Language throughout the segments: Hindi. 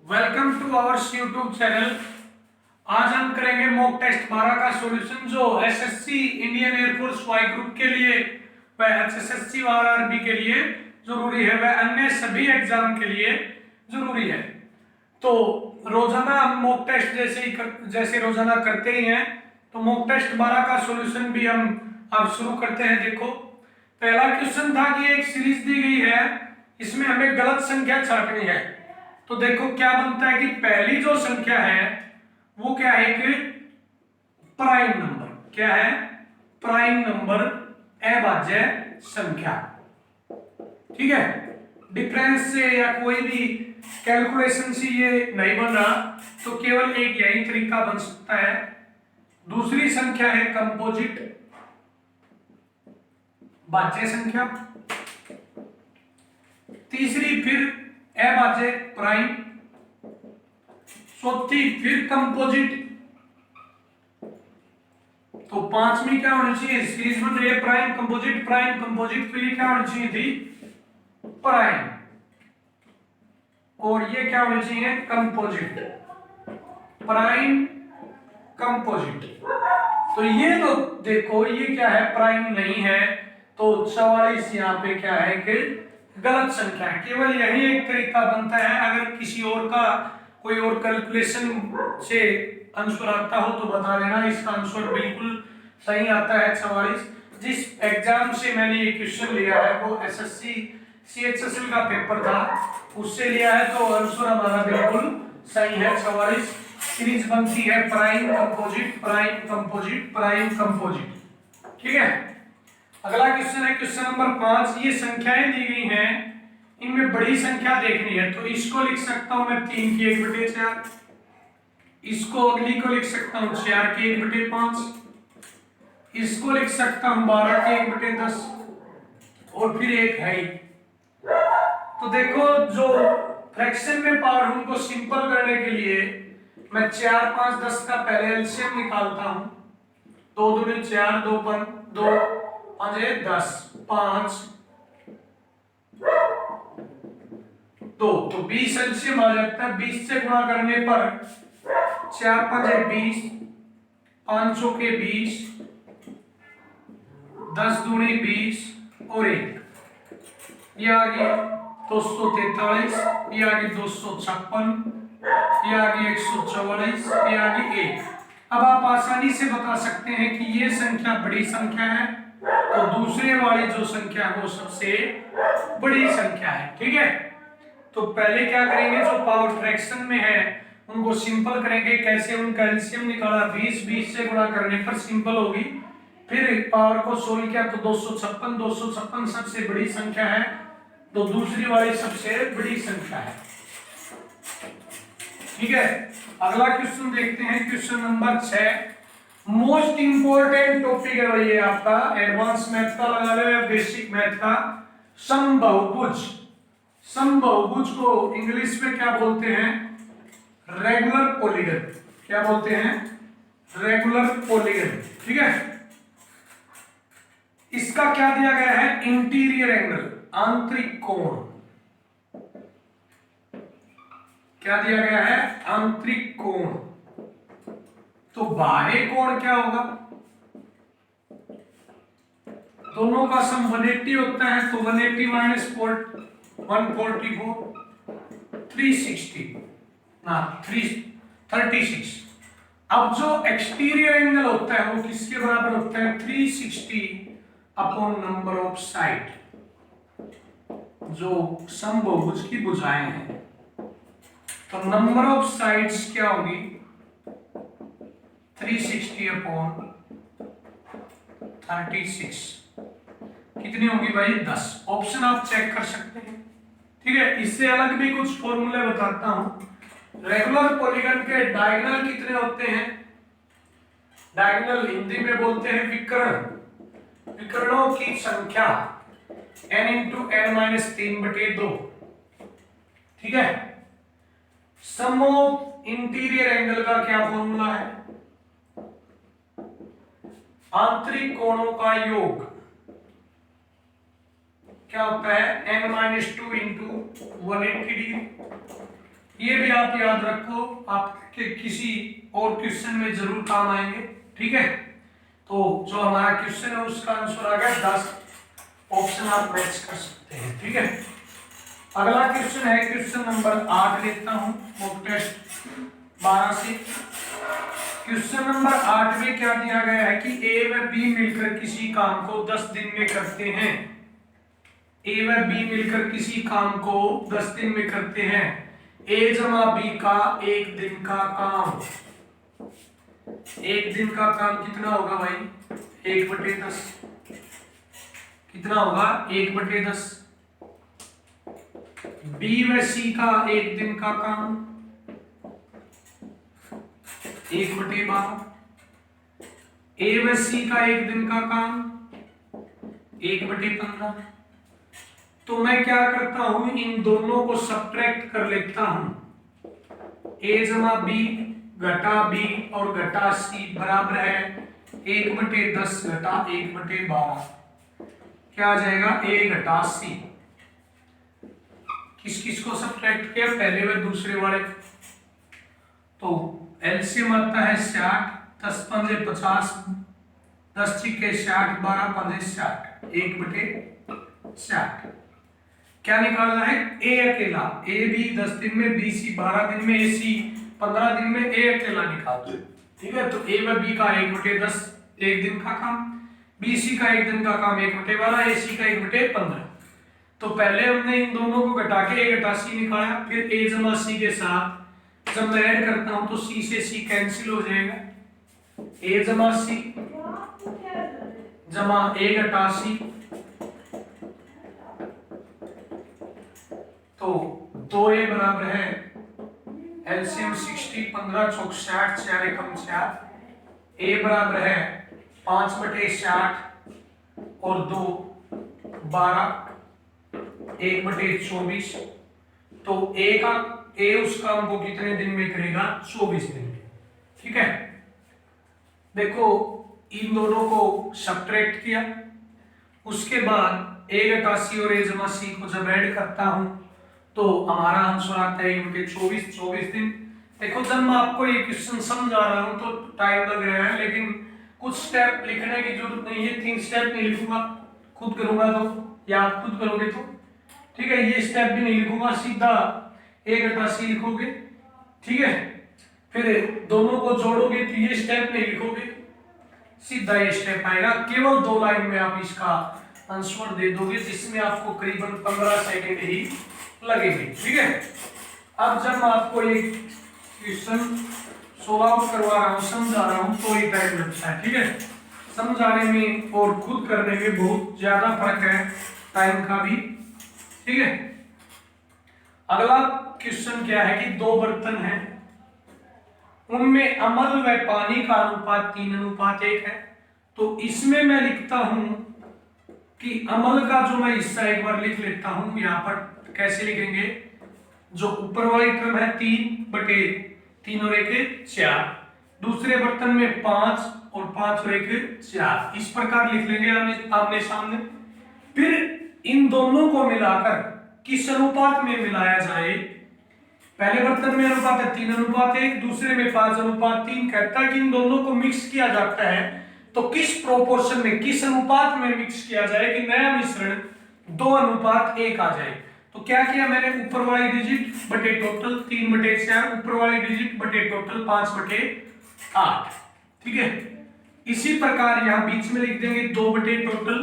Welcome to ours YouTube channel. आज हम करेंगे मॉक टेस्ट 12 का सॉल्यूशन जो SSC Indian Air Force Y group के लिए व एचएसएससी और आरआरबी के लिए जरूरी है व अन्य सभी एग्जाम के लिए जरूरी है। तो रोजाना हम मॉक टेस्ट जैसे रोजाना करते ही हैं, तो मॉक टेस्ट 12 का सॉल्यूशन भी हम अब शुरू करते हैं। देखो, पहला क्वेश्चन था कि एक सीरीज दी गई है, इसमें हमें गलत संख्या छांटनी है। तो देखो क्या बनता है कि पहली जो संख्या है वो क्या है कि प्राइम नंबर। क्या है? प्राइम नंबर, अभाज्य संख्या। ठीक है, डिफरेंस से या कोई भी कैलकुलेशन से ये नहीं बन रहा, तो केवल एक यही तरीका बन सकता है। दूसरी संख्या है कंपोजिट भाज्य संख्या। तीसरी फिर अभाज्य प्राइम। चौथी फिर कंपोजिट। तो पांचवी क्या होनी चाहिए? सीरीज बन रही है प्राइम कंपोजिट प्राइम कंपोजिट, तो ये क्या होनी चाहिए थी? प्राइम। और ये क्या होनी चाहिए? कंपोजिट। Prime composite. तो ये तो देखो, ये क्या है? प्राइम नहीं है, तो 44 यहाँ पे क्या है कि गलत संख्या है। केवल यही एक तरीका बनता है। अगर किसी और का कोई और कैलकुलेशन से आंसर आता हो तो बता देना। इसका आंसर बिल्कुल सही आता है 44। जिस एग्जाम से मैंने ये क्वेश्चन लिया है वो एसएससी सीएचएसएल का पेपर था, उससे लिया है, तो आंसर हमारा बिल्कुल सही है 44। सीरीज बनती है prime composite prime composite prime composite. ठीक है, अगला क्वेश्चन है क्वेश्चन नंबर 5। ये संख्याएं दी गई हैं, इनमें बड़ी संख्या देखनी है। तो इसको लिख सकता हूं मैं 3 की 1/4। इसको अगली को लिख सकता हूं 4 की 1/5। इसको लिख सकता हूं 12 की 1/10 और फिर एक है। तो देखो, जो फ्रैक्शन में पावर उनको सिंपल करने के लिए मैं 4, 5, 10 का पहले एलसीएम निकालता हूं। 2 दूनी 4, 2 2 5 10 5 2, तो 20 एलसीएम आ जाता है। 20 से गुणा करने पर 4 5 20, 500 के 20, 10 दूनी 20 और 1, ये आ गया 243, ये आ गई 256, ये आ गई 144, ये आ गई 1। अब आप आसानी से बता सकते हैं कि ये संख्या बड़ी संख्या है, तो दूसरे वाली जो संख्या है वो सबसे बड़ी संख्या है। ठीक है, तो पहले क्या करेंगे, जो पावर फ्रैक्शन में है उनको सिंपल करेंगे। कैसे? उनका एलसीएम निकाला, 20 20 से गुणा करने पर सिंपल होगी। फिर पावर को सोल्व किया तो 256 सबसे बड़ी संख्या है, तो दूसरी वाली सबसे बड़ी संख्या है। ठीक है, अगला क्वेश्चन देखते हैं, question number 6। Most important topic है भाई ये आपका, एडवांस मैथ का लगा लो या बेसिक मैथ का। समबाहुभुज। समबाहुभुज को इंग्लिश में क्या बोलते हैं? Regular polygon. क्या बोलते हैं? Regular polygon. ठीक है, इसका क्या दिया गया है? इंटीरियर एंगल, आंतरिक कोण। क्या दिया गया है? आंतरिक कोण। तो बाह्य कोण क्या होगा? दोनों का सम 180 होता है, तो 180 माइनस 144 360 ना 336। अब जो एक्सटीरियर एंगल होता है वो किसके बराबर होता है? 360 अपॉन नंबर ऑफ साइड। जो समबाहुभुज की भुजाएं हैं, तो नंबर ऑफ साइड्स क्या होगी? 360 अपॉन 36 कितनी होगी भाई? 10। ऑप्शन आप चेक कर सकते हैं। ठीक है, इससे अलग भी कुछ फॉर्मूले बताता हूं। रेगुलर पॉलीगन के डायगोनल कितने होते हैं? डायगोनल हिंदी में बोलते हैं विकर्ण। विकर्णों की संख्या n × n-3/2। ठीक है, सम ऑफ इंटीरियर एंगल का क्या फॉर्मूला है? आंतरिक कोणों का योग क्या होता है? n-2 × 180 degree. ये भी आप याद रखो, आपके किसी और क्वेश्चन में जरूर काम आएंगे। ठीक है, तो जो हमारा क्वेश्चन है उसका आंसर आ गया 10। ऑप्शन आप मैच कर सकते हैं। ठीक है, अगला क्वेश्चन है क्वेश्चन नंबर 8 लेता हूं मॉक टेस्ट 12 से। क्वेश्चन नंबर 8 में क्या दिया गया है कि ए व बी मिलकर किसी काम को 10 दिन में करते हैं। ए व बी मिलकर किसी काम को 10 दिन में करते हैं। ए जमा बी का एक दिन का काम। एक दिन का काम कितना होगा भाई? 1/10। कितना होगा? 1/10। बी व सी का एक दिन का काम 1/12। ए व सी का एक दिन का काम 1/15। तो मैं क्या करता हूं, इन दोनों को सब्ट्रैक्ट कर लेता हूं। ए जमा बी घटा बी और घटा सी बराबर है 1/10 घटा 1/12। क्या आ जाएगा? ए घटा सी। किस किस को सब्ट्रैक्ट किया? पहले व दूसरे वाले। तो एलसीएम आता है 60, 10 पंजे 50, 10 छिक्के 60, 12 पंजे 60, 1/60। क्या निकालना है? ए अकेला। ए बी 10 दिन में, बी सी 12 दिन में, ए सी 15 दिन में, ए अकेला निकाल दो। ठीक है, तो ए व बी का 1/10 एक दिन का काम, बी सी का एक दिन का काम 1/12, ए सी का 1/15। तो पहले हमने इन दोनों को घटा के ए घटा सी निकाला, फिर ए जमा सी के साथ जब मैं ऐड करता हूं तो सी से सी कैंसिल हो जाएगा। ए जमा सी जमा ए घटा सी, तो 2a बराबर है एलसीएम 60, 15 चौक 60, 4 एकम 4। ए बराबर है 5/60 और 2 12, 1/24। तो ए उस काम को कितने दिन में करेगा? 24 दिन में। ठीक है, देखो इन दोनों को सब्ट्रैक्ट किया, उसके बाद ए घटा सी और ए जमा सी को जब ऐड करता हूं तो हमारा आंसर आता है 24 दिन। देखो जब मैं आपको ये क्वेश्चन समझा रहा हूं तो टाइम लग रहा है, लेकिन कुछ स्टेप लिखने की जरूरत नहीं है। 3 स्टेप नहीं लिखूंगा, खुद करूंगा तो, या आप खुद करोगे तो। ठीक है, ये स्टेप भी नहीं लिखूंगा, सीधा ए घटा सी लिखोगे। ठीक है, फिर दोनों को जोड़ोगे तो ये स्टेप नहीं लिखोगे, सीधा ये स्टेप आएगा। केवल 2 लाइन में आप इसका आंसर दे दोगे, जिसमें आपको करीबन 15 सेकंड ही लगेंगे। ठीक है, अब जब मैं आपको ये क्वेश्चन सॉल्व आउट करवा रहा हूं, समझा रहा हूं, तो ये टाइम लगता है। ठीक है, समझाने में और खुद करने में बहुत ज्यादा फर्क है टाइम का भी। ठीक है, अगला क्वेश्चन क्या है कि 2 बर्तन हैं, उनमें अमल व पानी का अनुपात 3:1 है। तो इसमें मैं लिखता हूं कि अमल का जो मैं हिस्सा एक बार लिख लेता हूं यहां पर। कैसे लिखेंगे? जो ऊपर वाली टर्म है 3/3 और 1 4, दूसरे बर्तन में 5 और 5 और 1 4, इस प्रकार लिख लेंगे आमने सामने। फिर इन दोनों को मिलाकर किस अनुपात में मिलाया जाए? पहले बर्तन में अनुपात है 3:1, दूसरे में 5:3। कहता है कि इन दोनों को मिक्स किया जाता है, तो किस प्रोपोर्शन में, किस अनुपात में मिक्स किया जाए कि नया मिश्रण 2:1 आ जाए। तो क्या किया मैंने? ऊपर वाली डिजिट बटे टोटल 3/4, ऊपर वाली डिजिट बटे टोटल 5/8। ठीक है, इसी प्रकार यहां बीच में लिख देंगे 2/3।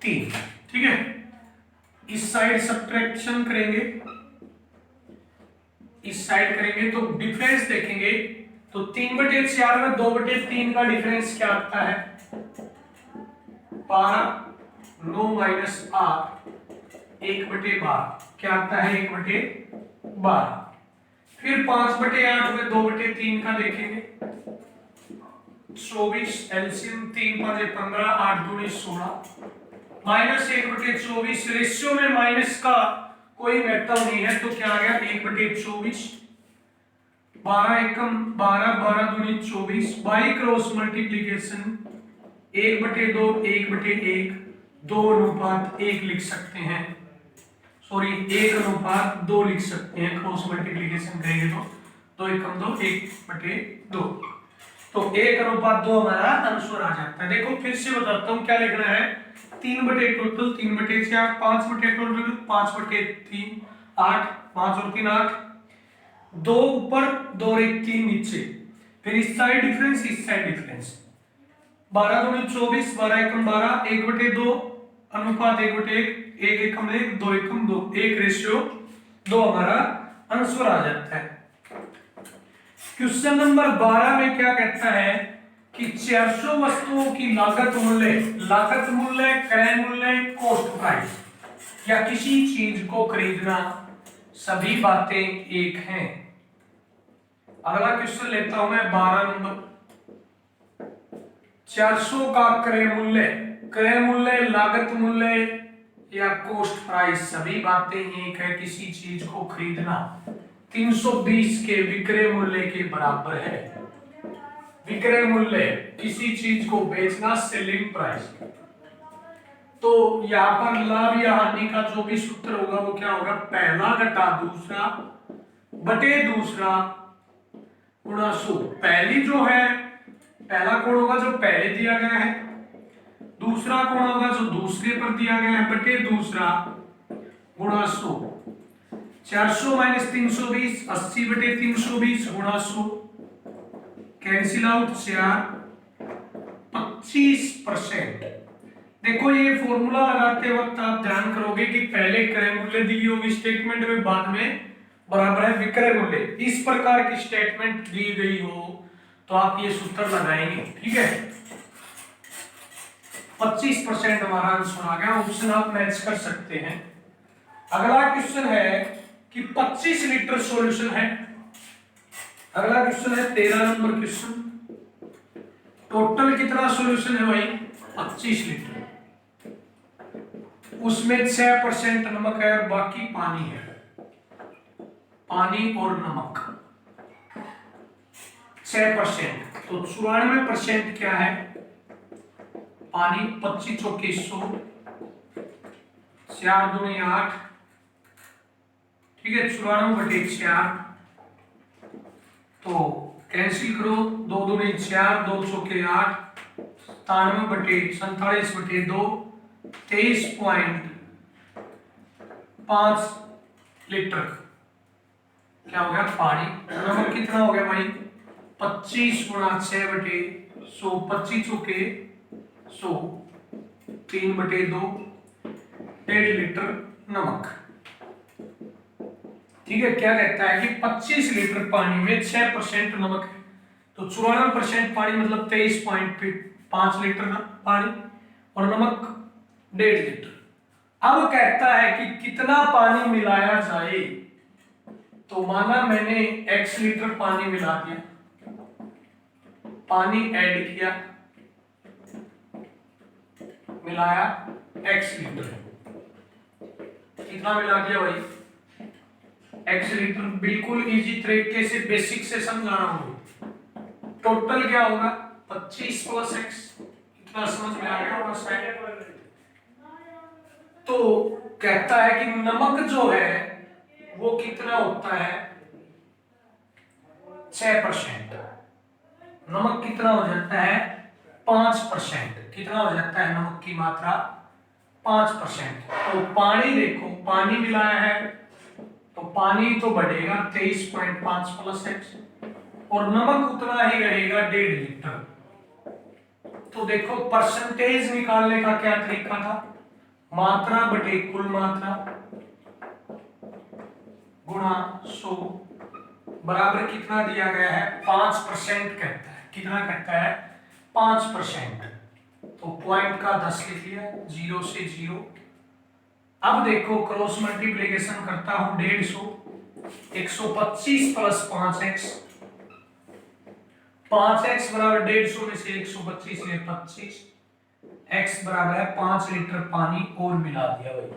ठीक है, इस साइड सब्ट्रैक्शन करेंगे, इस साइड करेंगे तो डिफरेंस देखेंगे। तो 3/4 में 2/3 का डिफरेंस क्या आता है? 12, 9 - 8, 1/12 क्या आता है? 1/12। फिर 5/8 में 2/3 का देखेंगे, 24 एलसीएम 3 5 15, 8 दूनी 16, -1/24। रेशियो में माइनस का कोई महत्व नहीं है, तो क्या आ गया? 1/24। 12 एकम 12, 12 दूनी 24, बाई क्रॉस मल्टीप्लीकेशन 1/2, 1/1, 2:1 लिख सकते हैं। सॉरी 1:2 लिख सकते हैं, क्रॉस मल्टीप्लीकेशन करेंगे तो 2 एकम 2 1/2। तो 1:2 हमारा आंसर आ जाता है। देखो फिर से बताता हूँ क्या लिखना है, 3/टोटल 3/4, 5/टोटल 5/3, 8, 5 और 3 8, 2 ऊपर 2 और 1 3 नीचे, फिर इस साइड डिफरेंस इस साइड डिफरेंस, 12 दूनी 24, 12 एकम 12, 1/2 अनुपात 1/1, 1 एकम 1, 2 एकम 2, 1:2 हमारा आंसर आ जाता है। क्वेश्चन नंबर 12 में क्या कहता है कि 400 वस्तुओं की लागत मूल्य, क्रय मूल्य, कॉस्ट प्राइस या किसी चीज को खरीदना सभी बातें एक हैं। अगला क्वेश्चन लेता हूं मैं 12 नंबर, 400 का क्रय मूल्य, लागत मूल्य या कॉस्ट प्राइस सभी बातें एक है, किसी चीज को खरीदना 320 के विक्रय मूल्य के बराबर है। विक्रय मूल्य किसी चीज को बेचना, सेलिंग प्राइस। तो यहां पर लाभ या हानि का जो भी सूत्र होगा वो क्या होगा, पहला घटा दूसरा बटे दूसरा गुणा 100। पहली जो है, पहला कोण होगा जो पहले दिया गया है, दूसरा कोण होगा जो दूसरे पर दिया गया है बटे दूसरा गुणा 100। 400 - 320 80/320 गुणा 100, कैंसिल आउट 4, 25%। देखो ये फॉर्मूला लगाते वक्त आप ध्यान करोगे कि पहले क्रय मूल्य दी होगी स्टेटमेंट में, बाद में बराबर है विक्रय मूल्य। इस प्रकार की स्टेटमेंट दी गई हो तो आप ये सूत्र लगाएंगे, ठीक है। 25% हमारा आंसर आ गया, ऑप्शन आप मैच कर सकते हैं। अगला क्वेश्चन है कि 25 लीटर सॉल्यूशन है। अगला क्वेश्चन है 13 नंबर क्वेश्चन, टोटल कितना सॉल्यूशन है भाई, 25 लीटर, उसमें 6% नमक है और बाकी पानी है, पानी और नमक 6%। तो 94% क्या है, पानी, 25 चौके 100, 4 दूनी 8, ठीक है, 94/4। तो कैंसिल करो, 2 दूनी 4, 2 चौके 8, 97/47/2, 23.5 लीटर क्या हो गया पानी। नमक कितना हो गया भाई, 25 × 6/100, 25 चौके 100, 3/2, 1.5 लीटर नमक, ठीक है। क्या कहता है कि 25 लीटर पानी में 6% नमक है, तो 94% पानी मतलब 23.5 लीटर पानी और नमक 1.5 लीटर। अब कहता है कि कितना पानी मिलाया जाए, तो माना मैंने x लीटर पानी मिला दिया, पानी ऐड किया, मिलाया x लीटर, कितना मिला दिया भाई, x लीटर। बिल्कुल इजी तरीके से बेसिक से समझा रहा हूं। टोटल क्या होगा 25 + x, इतना समझ में आ गया होगा। तो कहता है कि नमक जो है वो कितना होता है, 6%। नमक कितना हो जाता है, 5%। कितना हो जाता है नमक की मात्रा, 5%। तो पानी देखो, पानी मिलाया है तो पानी तो बढ़ेगा 23.5 + x और नमक उतना ही रहेगा 1.5 लीटर। तो देखो परसेंटेज निकालने का क्या तरीका था, मात्रा बटे कुल मात्रा गुणा 100 बराबर कितना दिया गया है, 5% कहता है। कितना कहता है, 5%। तो पॉइंट का 10 लिख लिया, 0 से 0। अब देखो क्रॉस मल्टीप्लिकेशन करता हूं, 150, 125 + 5x, 5x बराबर 150 में से 125 ले 25, x बराबर है 5 लीटर पानी और मिला दिया भाई,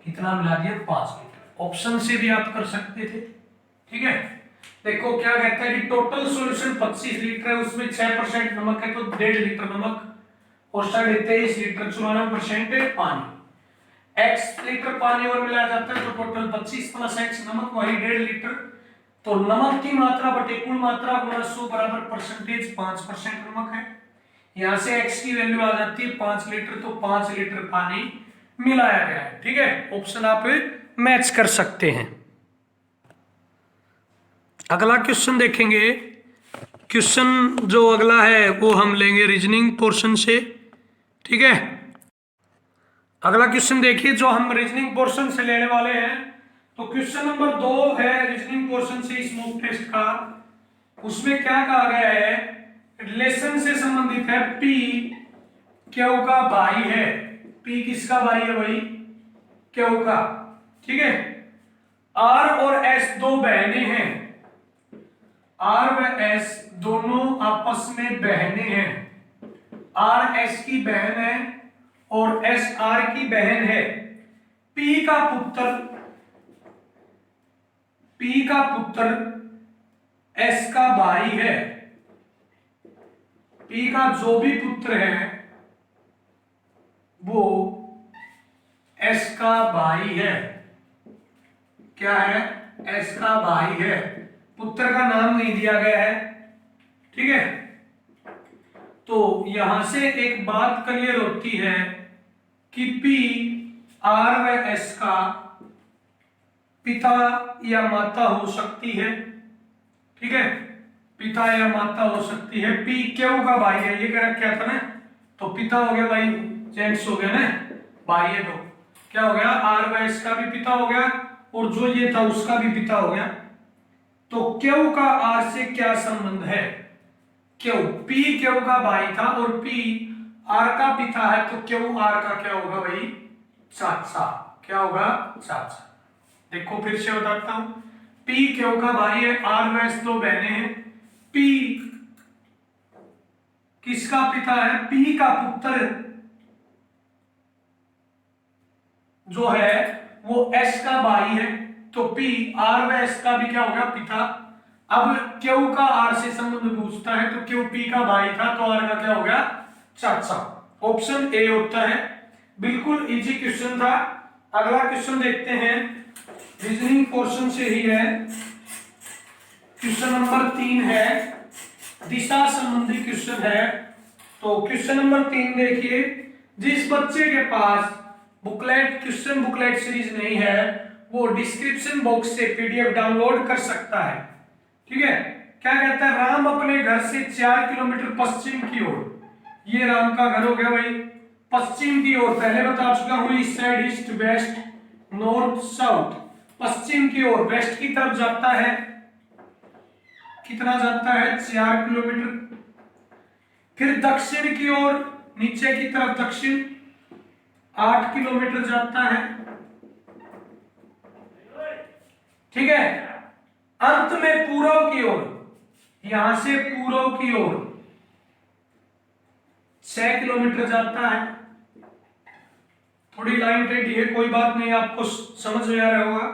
कितना मिला दिया, 5 लीटर। ऑप्शन से भी आप कर सकते थे, ठीक है। देखो क्या कहता है कि टोटल सॉल्यूशन 25 लीटर है, उसमें 6% नमक है तो 1.5 लीटर नमक और 23.5 लीटर 94% पानी। x लीटर पानी और मिलाया जाता है, तो टोटल 25 प्लस x नमक वही 1.5 लीटर। तो नमक की मात्रा बटे कुल मात्रा गुणा 100 बराबर परसेंटेज 5% नमक है। यहां से x की वैल्यू आ जाती है 5 लीटर, तो 5 लीटर पानी मिलाया गया है। ठीक है, ऑप्शन आप मैच कर सकते हैं। अगला क्वेश्चन देखेंगे। क्वेश्चन जो अगला है वो हम लेंगे रीजनिंग पोर्शन से। ठीक है, अगला क्वेश्चन देखिए जो हम रीजनिंग पोर्शन से लेने वाले हैं। तो क्वेश्चन नंबर 2 है रीजनिंग पोर्शन से इस मॉक टेस्ट का। उसमें क्या कहा गया है, रिलेशन से संबंधित है। P क्यू का भाई है। P किसका भाई है भाई, क्यू का। ठीक है, R और S दो बहनें हैं। R व S दोनों आपस में बहनें हैं। R S की बहन है और S R की बहन है। P का पुत्र S का भाई है। P का जो भी पुत्र है वो S का भाई है। क्या है, S का भाई है। पुत्र का नाम नहीं दिया गया है। ठीक है, तो यहां से एक बात क्लियर होती है कि P R व S का पिता या माता हो सकती है। ठीक है, पिता या माता हो सकती है। P क्यू का भाई है, ये कह रखा था ना, तो पिता हो गया भाई, जेंट्स हो गया ना, भाई है तो क्या हो गया, R व S का भी पिता हो गया और जो ये था उसका भी पिता हो गया। तो क्यू का R से क्या संबंध है, क्यू P क्यू का भाई था और P R का पिता है, तो क्यू R का क्या होगा भाई, चाचा। क्या होगा, चाचा। देखो फिर से बताता हूं, P क्यू का भाई है, R व S दो बहनें हैं। P किसका पिता है, P का पुत्र जो है वो S का भाई है, तो P R व S का भी क्या होगा, पिता। अब Q का R से संबंध पूछता है, तो Q P का भाई था, तो R का क्या हो गया, चाचा। ऑप्शन ए होता है। बिल्कुल इजी क्वेश्चन था। अगला क्वेश्चन देखते हैं, रीजनिंग पोर्शन से ही है। क्वेश्चन नंबर 3 है, दिशा संबंधी क्वेश्चन है। तो क्वेश्चन नंबर 3 देखिए, जिस बच्चे के पास क्वेश्चन बुकलेट सीरीज नहीं है वो डिस्क्रिप्शन बॉक्स से पीडीएफ डाउनलोड कर सकता है। ठीक है, क्या कहता है, राम अपने घर से 4 किलोमीटर पश्चिम की ओर, ये राम का घर हो गया भाई, पश्चिम की ओर, पहले बता चुका हूं, east side, east west north south, पश्चिम की ओर वेस्ट की तरफ जाता है। कितना जाता है, 4 किलोमीटर। फिर दक्षिण की ओर, नीचे की तरफ दक्षिण 8 किलोमीटर जाता है। ठीक है, अंत में पूर्व की ओर, यहां से पूर्व की ओर 6 किलोमीटर जाता है। थोड़ी लाइन टेढ़ी है, कोई बात नहीं, आपको समझ में आ रहा होगा।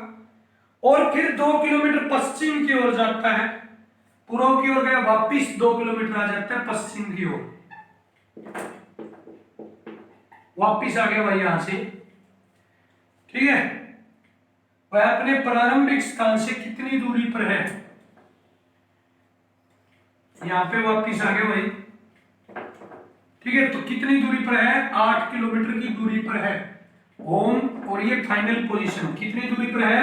और फिर 2 किलोमीटर पश्चिम की ओर जाता है। पूर्व की ओर गया, वापिस 2 किलोमीटर आ जाता है पश्चिम की ओर, वापिस आ गया भाई यहां से। ठीक है, वह अपने प्रारंभिक स्थान से कितनी दूरी पर है, यहां पे वापिस आ गया भाई। ठीक है, तो कितनी दूरी पर है, 8 किलोमीटर की दूरी पर है होम, और ये फाइनल पोजीशन कितनी दूरी पर है,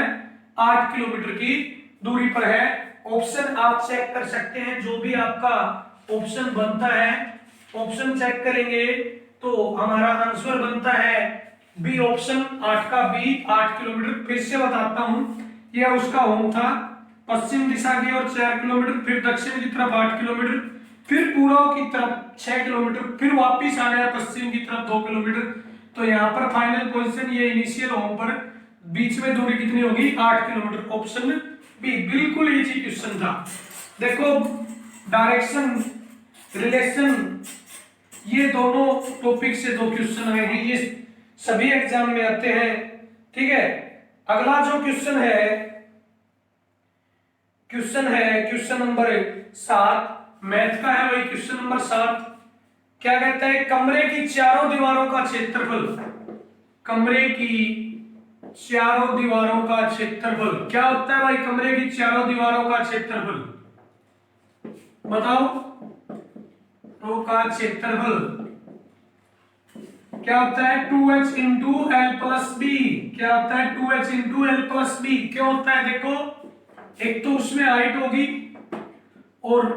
8 किलोमीटर की दूरी पर है। ऑप्शन आप चेक कर सकते हैं, जो भी आपका ऑप्शन बनता है, ऑप्शन चेक करेंगे तो हमारा आंसर बनता है बी ऑप्शन, 8 का बी, 8 किलोमीटर। फिर से बताता हूं, यह उसका होम था, पश्चिम दिशा की ओर 4 किलोमीटर, फिर दक्षिण की तरफ 8 किलोमीटर, फिर पूर्व की तरफ 6 किलोमीटर, फिर वापिस आ गया पश्चिम की तरफ 2 किलोमीटर। तो यहाँ पर फाइनल पोजीशन, ये इनिशियल होम पर बीच में दूरी कितनी होगी, 8 किलोमीटर। ऑप्शन बी, बिल्कुल इजी क्वेश्चन था। देखो डायरेक्शन, रिलेशन, ये दोनों टॉपिक से 2 क्वेश्चन आए हैं, ये सभी एग्जाम में आते हैं। ठीक है, अगला जो क्वेश्चन है क्वेश्चन नंबर 7, मैथ का है वही क्वेश्चन नंबर 7। क्या कहता है, कमरे की चारों दीवारों का क्षेत्रफल, कमरे की चारों दीवारों का क्षेत्रफल। क्या होता है भाई कमरे की चारों दीवारों का क्षेत्रफल? बताओ। रो का क्षेत्रफल क्या होता है? 2h into L plus B. क्या होता है? 2h into L plus B. क्यों होता है? देखो, एक तो उसमें हाइट होगी और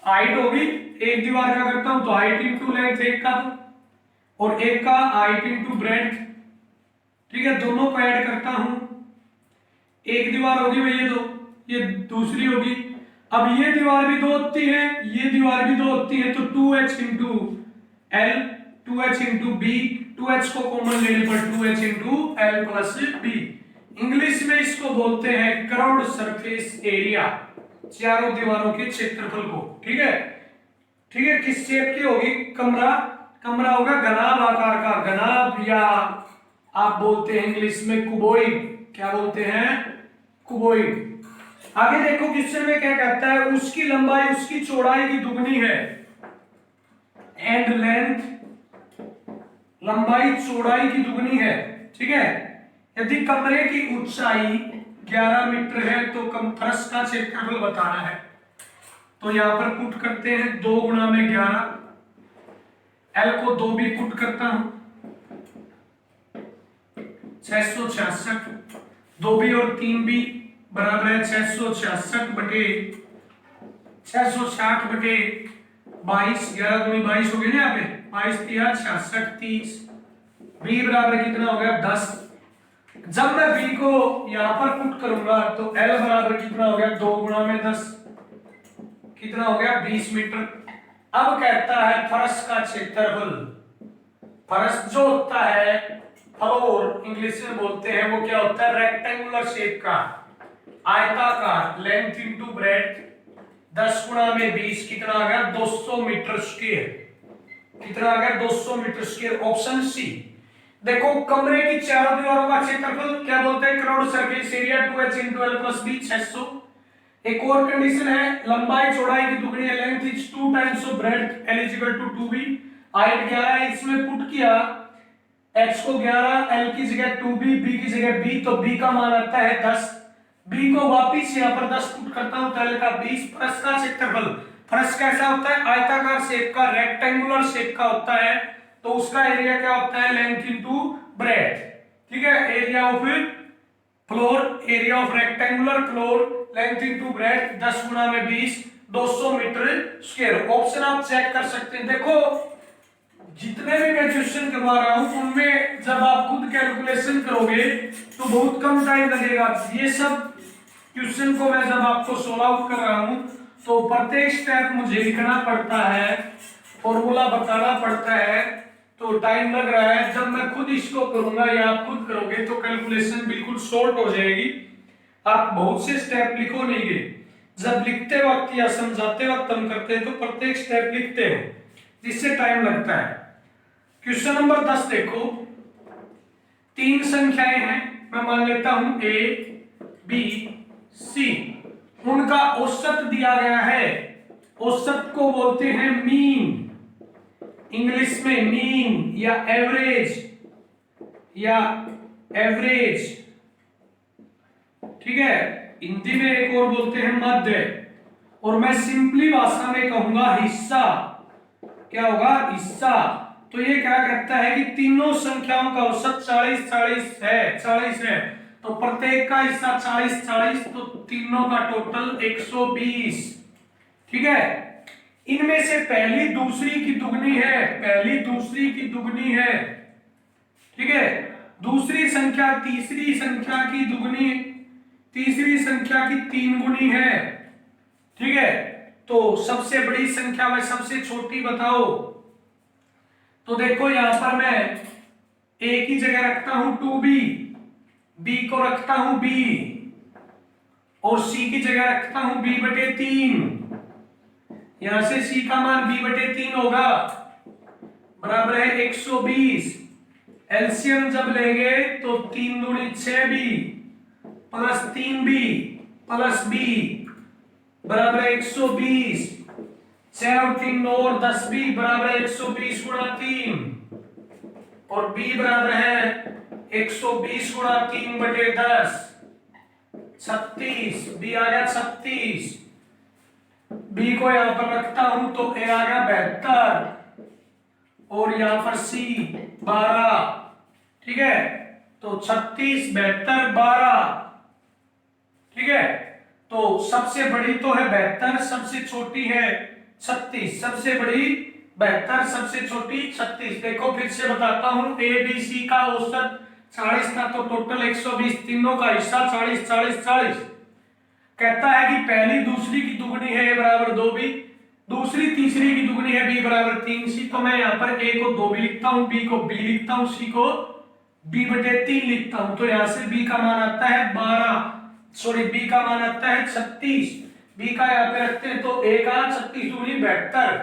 हाइट होगी, एक दीवार का करता हूं तो हाइट इंटू लेंथ एक का, और एक का हाइट इंटू ब्रेड्थ। ठीक है, दोनों को ऐड करता हूं, एक दीवार होगी भैया, तो ये दूसरी होगी। अब ये दीवार भी दो होती है, ये दीवार भी दो होती है, तो 2h into L, 2h into B, 2h को कॉमन लेने पर 2h into L plus B. English में इसको बोलते हैं क्रॉस सरफेस एरिया, चारों दीवारों के क्षेत्रफल को। ठीक है, ठीक है, किस शेप की होगी? कमरा, कमरा होगा घनाभ आकार का, घनाभ, या आप बोलते हैं इंग्लिश में कुबोइड। क्या बोलते हैं? कुबोइड। आगे देखो क्वेश्चन में क्या कहता है, उसकी लंबाई उसकी चौड़ाई की दुगनी है, एंड लेंथ, लंबाई चौड़ाई की दुगनी है। ठीक है, यदि कमरे की ऊंचाई 11 मीटर है तो फर्श का क्षेत्रफल बताना है। तो यहां पर पुट करते हैं 2 गुणा में 11, एल को 2 भी पुट करता हूं, 666, 2 भी और 3 भी बराबर है 666 बटे 660 बटे 22, 11 दूनी 22 हो गई ना, यहाँ पे 22 तिया 66, 30, बी बराबर कितना हो गया? 10। जब मैं बी को यहां पर पुट करूंगा तो एल बराबर कितना हो गया? 2 गुणा में 10, कितना हो गया? 20 मीटर। अब कहता है फर्श का क्षेत्रफल। फर्श जो होता है, फ्लोर इंग्लिश में बोलते हैं, वो क्या होता है? रेक्टेंगुलर शेप का, आयताकार, लेंथ इंटू ब्रेड्थ, 10 गुणा में 20, कितना आ गया? 200 मीटर स्क्वायर। कितना आ गया? 200 मीटर स्क्वायर। Option C. देखो, कमरे की चारों दीवारों का क्षेत्रफल क्या बोलते हैं? Cross surface area 2h into L plus B, 600। एक और कंडीशन है, लंबाई चौड़ाई की दुगनी है, length is 2 times of breadth, L is equal to 2b। Height 11 है, इसमें पुट किया x को 11, l की जगह 2b, b की जगह b, तो b का मान आता है 10। b को वापिस यहाँ पर 10 पुट करता हूं, तो l का 20। फर्श का क्षेत्रफल, फर्श कैसा होता है? आयताकार शेप का, रेक्टेंगुलर शेप का होता है, तो उसका एरिया क्या होता है? Length into breadth. ठीक है, area of floor, area of rectangular floor, length into breadth, 10 गुणा में 20, 200 मीटर स्क्वायर। ऑप्शन आप चेक कर सकते हैं। देखो, जितने भी मैं क्वेश्चन करवा रहा हूं उनमें जब आप खुद कैलकुलेशन करोगे तो बहुत कम टाइम लगेगा। ये सब क्वेश्चन को मैं जब आपको सोल्व आउट कर रहा हूं तो प्रत्येक स्टेप मुझे लिखना पड़ता है, फॉर्मूला बताना पड़ता है, तो टाइम लग रहा है। जब मैं खुद इसको करूंगा या आप खुद करोगे तो कैलकुलेशन बिल्कुल शॉर्ट हो जाएगी। आप बहुत से स्टेप लिखो नहीं गए, जब लिखते वक्त या समझाते वक्त हम करते हैं तो प्रत्येक स्टेप लिखते हैं, जिससे टाइम लगता है। क्वेश्चन नंबर 10 देखो, 3 संख्याएं हैं, मैं मान लेता हूं a, b, c, उनका औसत दिया गया है। औसत को बोलते हैं मीन, इंग्लिश में मीन या एवरेज, या एवरेज। ठीक है, हिंदी में एक और बोलते हैं मध्य, और मैं सिंपली भाषा में कहूंगा हिस्सा। क्या होगा? हिस्सा। तो ये क्या कहता है कि तीनों संख्याओं का औसत 40-40 है, 40 है, तो प्रत्येक का हिस्सा 40-40, तो तीनों का टोटल 120। ठीक है, इनमें से पहली दूसरी की दुगनी है, पहली दूसरी की दुगनी है। ठीक है, दूसरी संख्या तीसरी संख्या की दुगनी, तीसरी संख्या की 3 गुनी है। ठीक है, तो सबसे बड़ी संख्या में सबसे छोटी बताओ। तो देखो यहां पर मैं a की जगह रखता हूं 2b, b को रखता हूं b, और c की जगह रखता हूं b बटे 3। यहां से c का मान b बटे 3 होगा, बराबर है 120। एलसीएम जब लेंगे तो 3 दूनी 6b plus 3b plus b बराबर है 120। 6 और 3 9 और 10b बराबर है 120 गुणा 3। और बी बराबर है 120 गुणा 3/10, 36। बी आ गया 36। बी को यहां पर रखता हूं तो ए आ गया 72 और यहां पर सी 12। ठीक है, तो 36, 72, 12। ठीक है, तो सबसे बड़ी तो है 72, सबसे छोटी है 36। सबसे बड़ी 72, सबसे छोटी 36। देखो फिर से बताता हूं, ए बी सी का औसत 40 था, तो टोटल 120, तीनों का हिस्सा 40 40 40। कहता है कि पहली दूसरी की दुगनी है ए बराबर 2b, दूसरी तीसरी की दुगनी है बी बराबर 3c। तो मैं यहाँ पर ए को 2b लिखता हूँ, बी को b लिखता हूँ, सी को b/3 लिखता हूँ। तो यहाँ से b का मान आता है 12, सॉरी बी का मान आता है 36। बी का यहाँ पे रखते हैं तो ए का 36 दूनी 72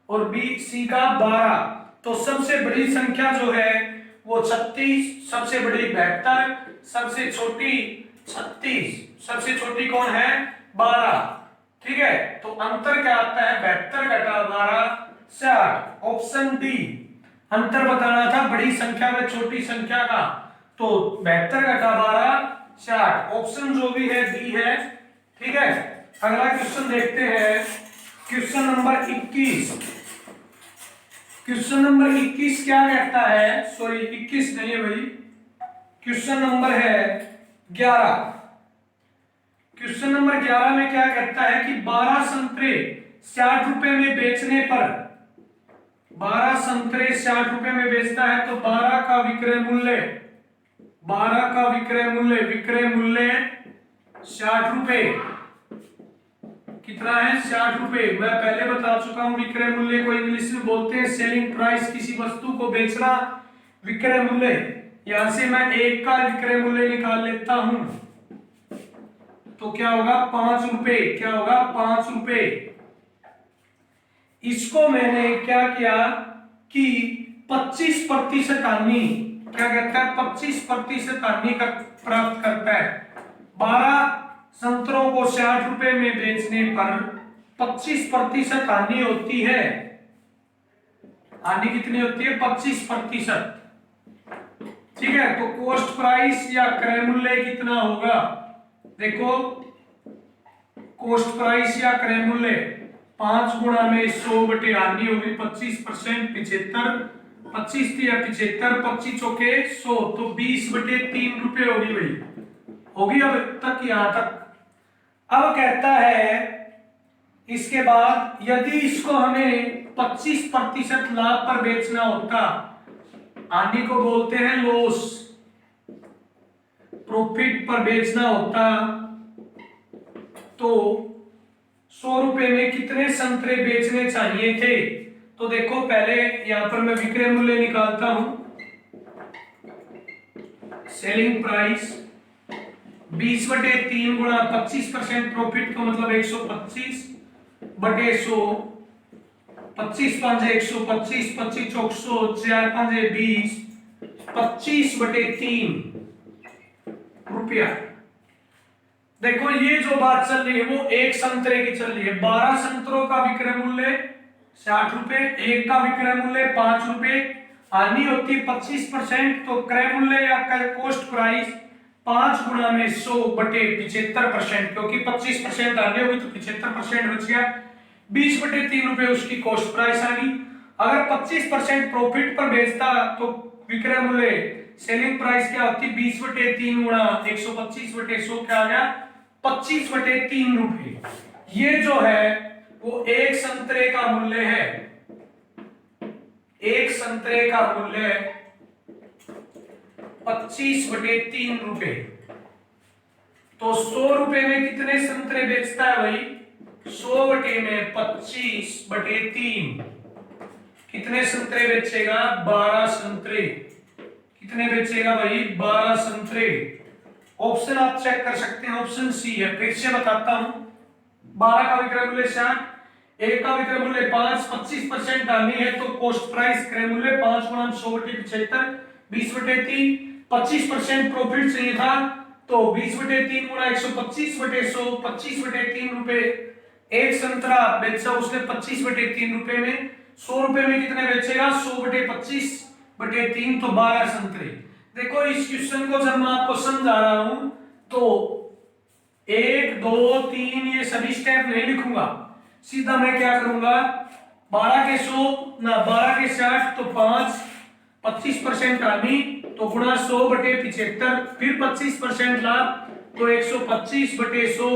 और बी सी का 12। तो सबसे बड़ी संख्या जो है वो 36, सबसे बड़ी 72, सबसे छोटी 36। सबसे छोटी कौन है? 12। ठीक है, तो अंतर क्या आता है? 72 घटा 12 60। ऑप्शन डी अंतर बताना था बड़ी संख्या में छोटी संख्या का, तो 72 घटा 12 60। ऑप्शन जो भी है डी है। ठीक है, अगला क्वेश्चन देखते हैं, क्वेश्चन नंबर 21। क्वेश्चन नंबर 21 क्या कहता है? सॉरी 21 नहीं है भाई, क्वेश्चन नंबर है 11। क्वेश्चन नंबर 11 में क्या कहता है कि 12 संतरे 60 रुपए में बेचने पर, 12 संतरे 60 रुपए में बेचता है तो 12 का विक्रय मूल्य, 12 का विक्रय मूल्य, विक्रय मूल्य 60 रुपए। कितना है? 60 रुपए। मैं पहले बता चुका हूं, विक्रय मूल्य को इंग्लिश में बोलते हैं सेलिंग प्राइस। किसी वस्तु को बेचना विक्रय मूल्य। यहां से मैं एक का विक्रय मूल्य निकाल लेता हूं तो क्या होगा? 5 रुपए। क्या होगा? 5 रुपए। इसको मैंने क्या किया कि 25% हानि, क्या कहता है? 25% हानि प्राप्त करता है। 12 संतरों को 60 रुपए में बेचने पर 25% हानि होती है। हानि कितनी होती है? 25%। ठीक है, तो कॉस्ट प्राइस या क्रय मूल्य कितना होगा? देखो, कॉस्ट प्राइस या क्रय मूल्य 5 गुणा में 100 बटे हानि होगी 25%, 75, 25 या 75, 25 चौके 100, तो 20/3 रुपए होगी भाई। होगी अब तक, यहां तक। अब कहता है इसके बाद, यदि इसको हमें 25% लाभ पर बेचना होता, हानि को बोलते हैं लॉस, प्रॉफिट पर बेचना होता, तो 100 रुपए में कितने संतरे बेचने चाहिए थे? तो देखो, पहले यहां पर मैं विक्रय मूल्य निकालता हूं, सेलिंग प्राइस 20/3 गुणा 25% प्रॉफिट का मतलब 125 बटे 100, 25 5 125, 25 चौक 100, 4 5 20, 25/3 रुपया। देखो, ये जो बात चल रही है वो एक संतरे की चल रही है। 12 संतरों का विक्रय मूल्य 60 रुपए, एक का विक्रय मूल्य 5 रुपए, हानि होती है 25%, तो क्रय मूल्य या कॉस्ट प्राइस 5 गुणा में 100 बटे 75%, क्योंकि 25% हानि होगी तो 75% बच गया। 20/3 रुपए उसकी कॉस्ट प्राइस आ गई। अगर 25% प्रॉफिट पर बेचता तो विक्रय मूल्य, सेलिंग प्राइस क्या होती? 20/3 गुणा 125/100, क्या आ गया? 25/3 रुपए। ये जो है वो एक संतरे का मूल्य है। एक संतरे का मूल्य 25/3 रुपए। तो 100 रुपए में कितने संतरे बेचता है भाई? 100 बटे में 25/3, कितने संतरे बेचेगा? 12 संतरे। कितने बेचेगा भाई? 12 संतरे। ऑप्शन आप चेक कर सकते हैं, ऑप्शन सी है। फिर से बताता हूं, 12 का विक्रय मूल्य 60, एक का विक्रय मूल्य 5, 25% हानि है तो कॉस्ट प्राइस क्रय मूल्य 5 गुणा 100 बटे 75, 20/3, 25% प्रॉफिट चाहिए था तो 20/3 गुणा 125/100, 25/3 रुपए। एक संतरा बेचा उसने 25/3 रुपए में, 100 रुपए में कितने बेचेगा? 100/25, बटे 3 तो 12 संतरे। देखो इस क्वेश्चन को जब मैं आपको समझा रहा हूं तो 1 2 3 ये सभी स्टेप नहीं लिखूंगा, सीधा मैं क्या करूंगा 12 के 100 ना 12 के 60 तो 5 25% हानि तो गुणा 100 बटे 75, फिर 25% लाभ तो 125 बटे 100,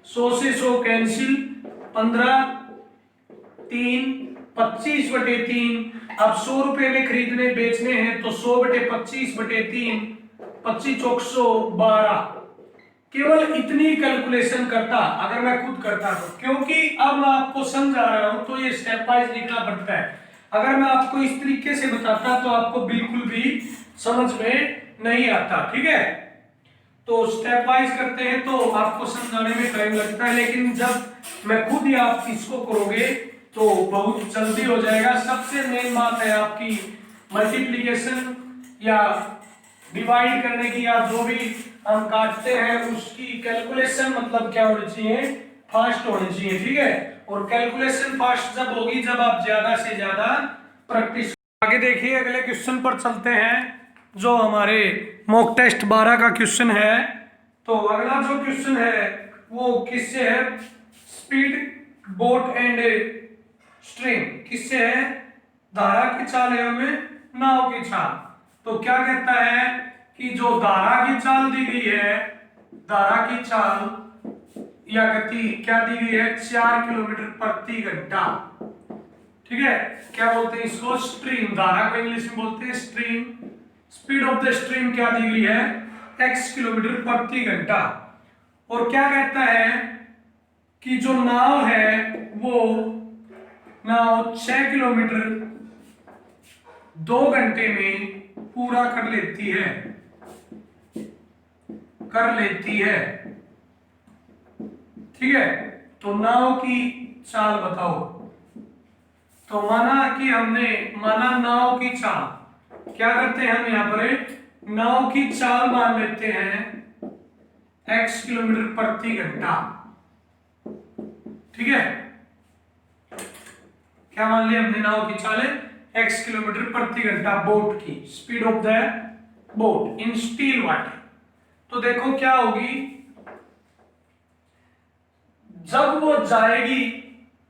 100 से 100 कैंसिल, 15 3 25 बटे 3। अब 100 रुपए में खरीदने बेचने हैं तो 100 बटे 25 बटे 3, 25 चौक 100 12। केवल इतनी कैलकुलेशन करता अगर मैं खुद करता तो, क्योंकि अब मैं आपको समझा रहा हूं तो ये स्टेप वाइज लिखना पड़ता है। अगर मैं आपको इस तरीके से बताता तो आपको बिल्कुल भी समझ में नहीं आता। ठीक है, तो स्टेप वाइज करते हैं तो आपको समझाने में टाइम लगता है, लेकिन जब मैं खुद ही आप इसको करोगे तो बहुत जल्दी हो जाएगा। सबसे मेन बात है आपकी मल्टीप्लिकेशन या डिवाइड करने की, या जो भी हम काटते हैं उसकी कैलकुलेशन मतलब क्या होनी चाहिए, फास्ट होनी चाहिए। ठीक है, और कैलकुलेशन फास्ट जब होगी जब आप ज्यादा से ज्यादा प्रैक्टिस। आगे देखिए अगले क्वेश्चन पर चलते हैं जो हमारे मॉक टेस्ट 12 का क्वेश्चन है। तो अगला जो क्वेश्चन है वो किससे है, स्पीड बोट एंड स्ट्रीम, किससे है, धारा की चाल एवं नाव की चाल। तो क्या कहता है कि जो धारा की चाल दी गई है, धारा की चाल या गति क्या दी गई है 4 किलोमीटर प्रति घंटा। ठीक है, क्या बोलते हैं इसको, स्ट्रीम, धारा को इंग्लिश में बोलते हैं stream. Speed of the stream क्या दी गई है x किलोमीटर प्रति घंटा। और क्या कहता है कि जो नाव है वो नाव 6 किलोमीटर 2 घंटे में पूरा कर लेती है। ठीक है, तो नाव की चाल बताओ। तो माना नाव की चाल, क्या करते हैं हम यहाँ पर नाव की चाल मान लेते हैं x किलोमीटर प्रति घंटा। ठीक है, क्या मान लिया हमने, नाव की चाल है x किलोमीटर प्रति घंटा बोट की, speed of the boat in still water. तो देखो क्या होगी, जब वो जाएगी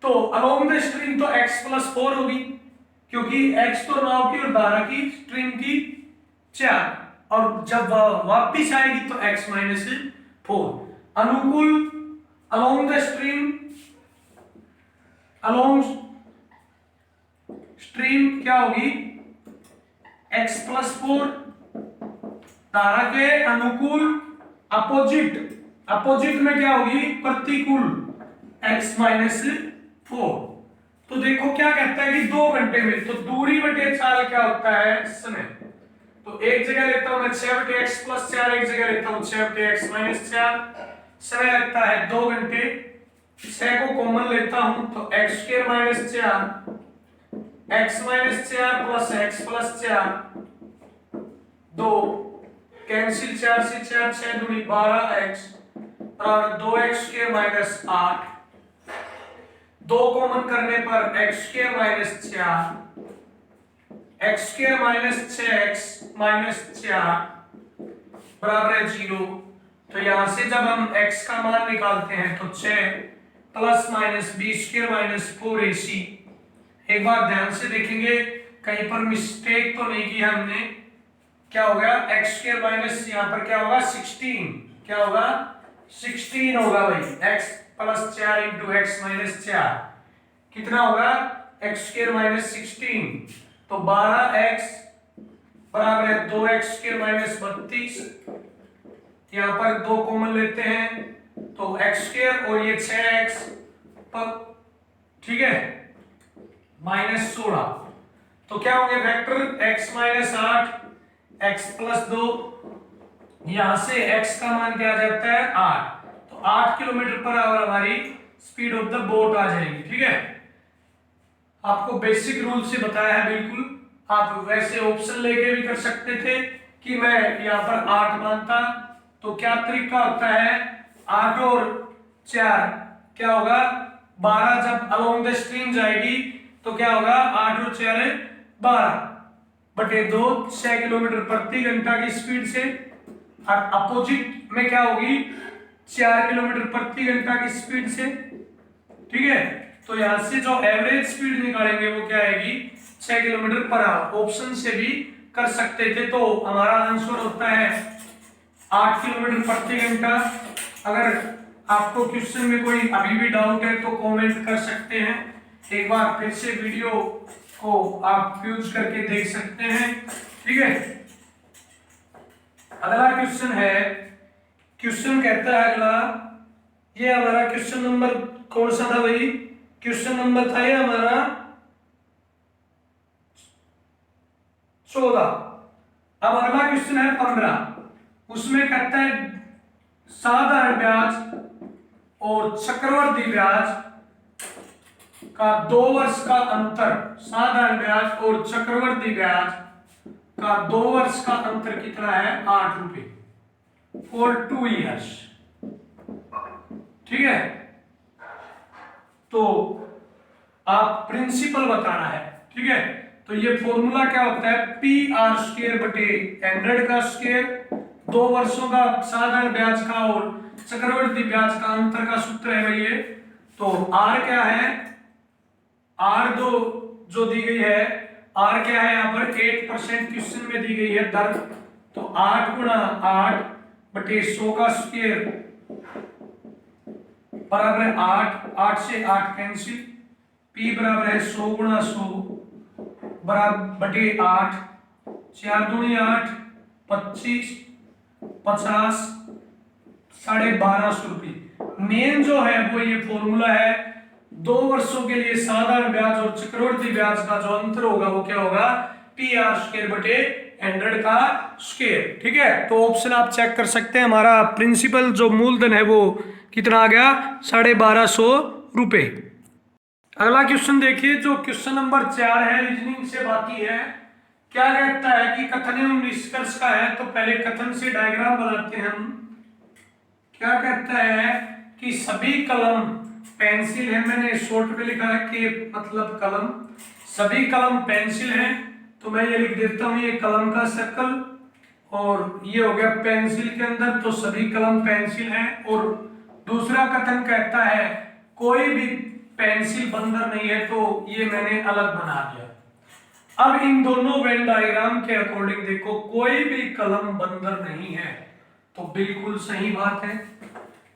तो अलोंग द स्ट्रीम तो x+4 होगी, क्योंकि x तो नाव की और धारा की स्ट्रीम की 4, और जब वापिस आएगी तो x-4। अनुकूल along the stream, along stream क्या होगी x+4, धारा के अनुकूल अपोजिट में क्या होगी प्रतिकूल x-4। तो देखो क्या कहता है कि 2 घंटे में, तो दूरी बटे चाल क्या होता है समय। तो एक जगह लेता हूं मैं 6 बटे x+4, एक जगह लेता हूं 6 बटे x-4, समय लगता है 2 घंटे। 6 को कॉमन लेता हूं तो x² - 4 x-4 plus x+4 2 cancel, 4 से 4 6 दूनी 12x बराबर 2x² - 8, 2 कॉमन करने पर x² - 4 x² - 6x - 4 बराबर है 0। तो यहां से जब हम x का मान निकालते हैं तो 6 प्लस माइनस b² - 4ac। एक बार ध्यान से देखेंगे कहीं पर मिस्टेक तो नहीं की हमने। क्या हो गया x² माइनस यहाँ पर क्या होगा 16, क्या होगा 16 होगा भाई, x + 4 × x - 4 कितना होगा x² - 16, तो 12x बराबर है 2x² - 32। यहाँ पर 2 कॉमन लेते हैं तो x² और ये 6x पर, ठीक है, -16। तो क्या होंगे वेक्टर x - 8 x + 2, यहां से x का मान क्या आ जाता है 8, तो 8 किलोमीटर पर आवर हमारी स्पीड ऑफ द बोट आ जाएगी। ठीक है, आपको बेसिक रूल से बताया है बिल्कुल। आप वैसे ऑप्शन लेके भी कर सकते थे कि मैं यहाँ पर 8 मानता, तो क्या तरीका होता है 8 और 4 क्या होगा 12, जब अलोंग द स्ट्रीम जाएगी तो क्या होगा 8 और 4 12 बटे 2 6 किलोमीटर प्रति घंटा की स्पीड से, और अपोजिट में क्या होगी 4 किलोमीटर प्रति घंटा की स्पीड से। ठीक है, तो यहां से जो एवरेज स्पीड निकालेंगे वो क्या आएगी 6 किलोमीटर पर आवर। ऑप्शन से भी कर सकते थे, तो हमारा आंसर होता है 8 किलोमीटर प्रति घंटा। अगर आपको क्वेश्चन में कोई अभी भी डाउट है तो कमेंट कर सकते हैं, एक बार फिर से वीडियो को आप यूज करके देख सकते हैं। ठीक है, अगला क्वेश्चन है, क्वेश्चन कहता है अगला, ये हमारा क्वेश्चन नंबर कौन सा था भाई, क्वेश्चन नंबर था ये हमारा 14। अब अगला क्वेश्चन है 15, उसमें कहता है साधारण ब्याज और चक्रवृद्धि ब्याज का 2 वर्ष का अंतर, साधारण ब्याज और चक्रवृद्धि ब्याज का 2 वर्ष का अंतर कितना है 8 रुपए फॉर 2 ईयर्स। ठीक है, तो आप प्रिंसिपल बताना है। ठीक है, तो ये फॉर्मूला क्या होता है पी आर स्क्वायर बटे 100 का स्क्वायर, 2 वर्षों का साधारण ब्याज का और चक्रवृद्धि ब्याज का अंतर का सूत्र है भाई ये। तो आर क्या है, आर दो जो दी गई है, आर क्या है यहाँ पर 8% क्वेश्चन में दी गई है दर, तो 8 गुणा 8 बटे 100 का स्क्वायर बराबर है 8, 8 से 8 कैंसिल, P बराबर है 100 गुणा 100 बराबर बटे 8, 4 दूनी 8, 25, 50, 1250 रुपये। मेन जो है वो ये फॉर्मूला है, 2 वर्षों के लिए साधारण ब्याज और चक्रवृद्धि ब्याज का जो अंतर होगा वो क्या होगा पी आर स्क्वायर बटे 100 का स्क्वायर। ठीक है, तो ऑप्शन आप चेक कर सकते हैं, हमारा प्रिंसिपल जो मूलधन है वो कितना आ गया 1250 रुपए। अगला क्वेश्चन देखिए, जो क्वेश्चन नंबर 4 है, रीजनिंग से बाकी है। क्या कहता है कि कथन एवं निष्कर्ष का है, तो पहले कथन से डायग्राम बनाते हैं हम। क्या कहता है कि सभी कलम पेंसिल है, मैंने शॉर्ट में लिखा है कि मतलब कलम, सभी कलम पेंसिल हैं, तो मैं ये लिख देता हूं ये कलम का सर्कल, और ये हो गया पेंसिल के अंदर, तो सभी कलम पेंसिल हैं। और दूसरा कथन कहता है कोई भी पेंसिल बंदर नहीं है, तो ये मैंने अलग बना दिया। अब इन दोनों वेन डायग्राम के अकॉर्डिंग देखो, कोई भी कलम बंदर नहीं है, तो बिल्कुल सही बात है,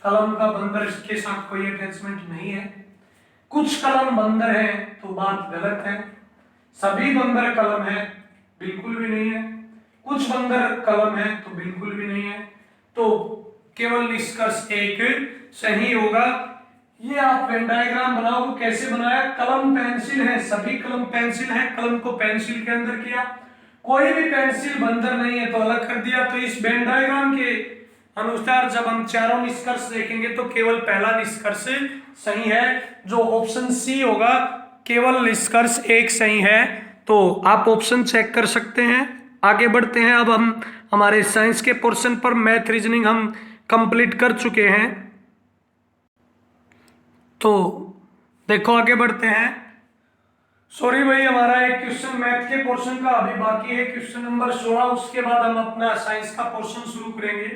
कलम का बंदर इसके साथ कोई अटैचमेंट नहीं है। कुछ कलम बंदर है तो बात गलत है, सभी बंदर कलम है बिल्कुल भी नहीं है, कुछ बंदर कलम है तो बिल्कुल भी नहीं है, तो केवल निष्कर्ष एक सही होगा। ये आप वेन डायग्राम बनाओ, कैसे बनाया, कलम पेंसिल है, सभी कलम पेंसिल है, कलम को पेंसिल के अंदर किया, कोई भी पेंसिल बंदर नहीं है तो अलग कर दिया। तो इस वेन डायग्राम के अनुसार जब हम चारों निष्कर्ष देखेंगे तो केवल पहला निष्कर्ष सही है, जो ऑप्शन सी होगा, केवल निष्कर्ष एक सही है। तो आप ऑप्शन चेक कर सकते हैं। आगे बढ़ते हैं, अब हम हमारे साइंस के पोर्शन पर मैथ रीजनिंग हम कंप्लीट कर चुके हैं, तो देखो आगे बढ़ते हैं। सॉरी भाई, हमारा एक क्वेश्चन मैथ के पोर्शन का अभी बाकी है, क्वेश्चन नंबर 16, उसके बाद हम अपना साइंस का पोर्शन शुरू करेंगे।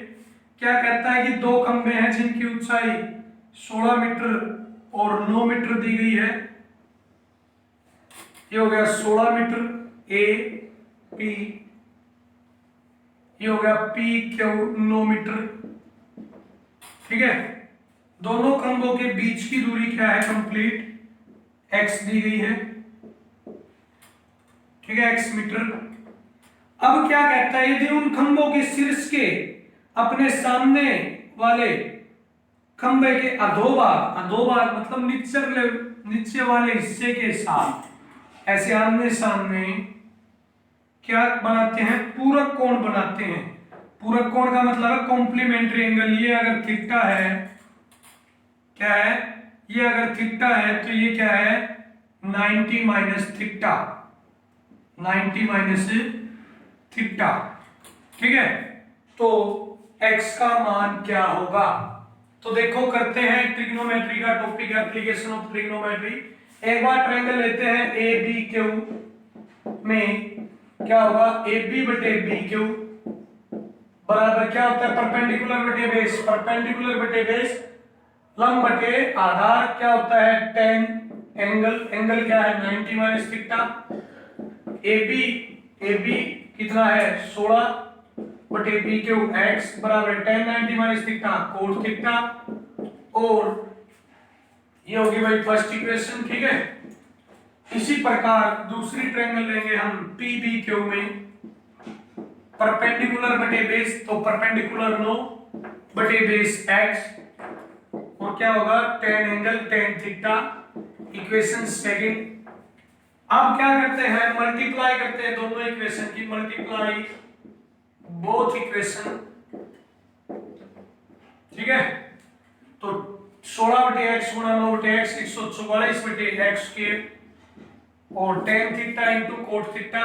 क्या कहता है कि 2 खंभे हैं जिनकी ऊंचाई 16 मीटर और 9 मीटर दी गई है। ये हो गया 16 मीटर ए पी, ये हो गया पी क्यू 9 मीटर। ठीक है, दोनों खंभों के बीच की दूरी क्या है कंप्लीट x दी गई है। ठीक है, x मीटर। अब क्या कहता है, यदि उन खंभों के शीर्ष के अपने सामने वाले खंभे के अधोभाग मतलब नीचे वाले हिस्से के साथ ऐसे आमने सामने क्या बनाते हैं, पूरक कोण बनाते हैं। पूरक कोण का मतलब है कॉम्प्लीमेंट्री एंगल। ये अगर थीटा है, क्या है, ये अगर थीटा है तो ये क्या है 90 माइनस थीटा, 90 माइनस थीटा। ठीक है, तो x का मान क्या होगा, तो देखो करते हैं ट्रिग्नोमेट्री का टॉपिक, एप्लीकेशन ऑफ ट्रिग्नोमेट्री। एक बार ट्रायंगल लेते हैं ए बी क्यू में क्या होगा, ए बी बटे बी क्यू बराबर क्या होता है, परपेंडिकुलर बटे बेस, परपेंडिकुलर बटे बेस, लंब बटे आधार क्या होता है, टेन एंगल, एंगल क्या है 90 माइनस थीटा, ए बी कितना है 16 बटे बी क्यू एक्स बराबर ten 90 minus theta cot theta, और ये होगी भाई फर्स्ट इक्वेशन। ठीक है, इसी प्रकार दूसरी ट्रायंगल लेंगे हम पी बी क्यू में, परपेंडिकुलर बटे बेस तो परपेंडिकुलर 9 बटे बेस एक्स, और क्या होगा ten angle tan theta, equation second. अब क्या करते हैं, मल्टीप्लाई करते हैं दोनों इक्वेशन की, मल्टीप्लाई बोथ इक्वेशन। ठीक है, तो 16 बटे एक्स गुणा 9 बटे एक्स 144 बटे एक्स स्क्वायर, और tan theta into cot theta.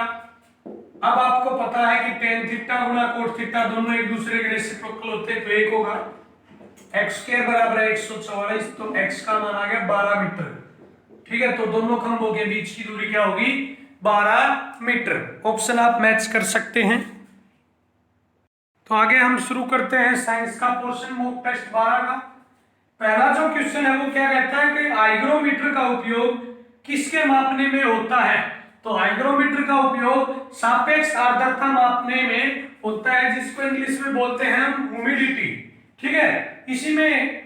अब आपको पता है कि टेन थीटा गुणा कोट थीटा दोनों एक दूसरे के रेसिप्रोकल होते हैं, तो एक होगा एक्स स्क्वायर बराबर है 144, तो एक्स का मान आ गया 12 मीटर। ठीक है, तो दोनों खंभों के बीच की दूरी क्या होगी 12 मीटर। ऑप्शन आप मैच कर सकते हैं। तो आगे हम शुरू करते हैं साइंस का पोर्शन, मॉक टेस्ट 12 का। पहला जो क्वेश्चन है वो क्या कहता है कि हाइग्रोमीटर का उपयोग किसके मापने में होता है, तो हाइग्रोमीटर का उपयोग सापेक्ष आर्द्रता मापने में होता है, जिसको इंग्लिश में बोलते हैं हम ह्यूमिडिटी। ठीक है, इसी में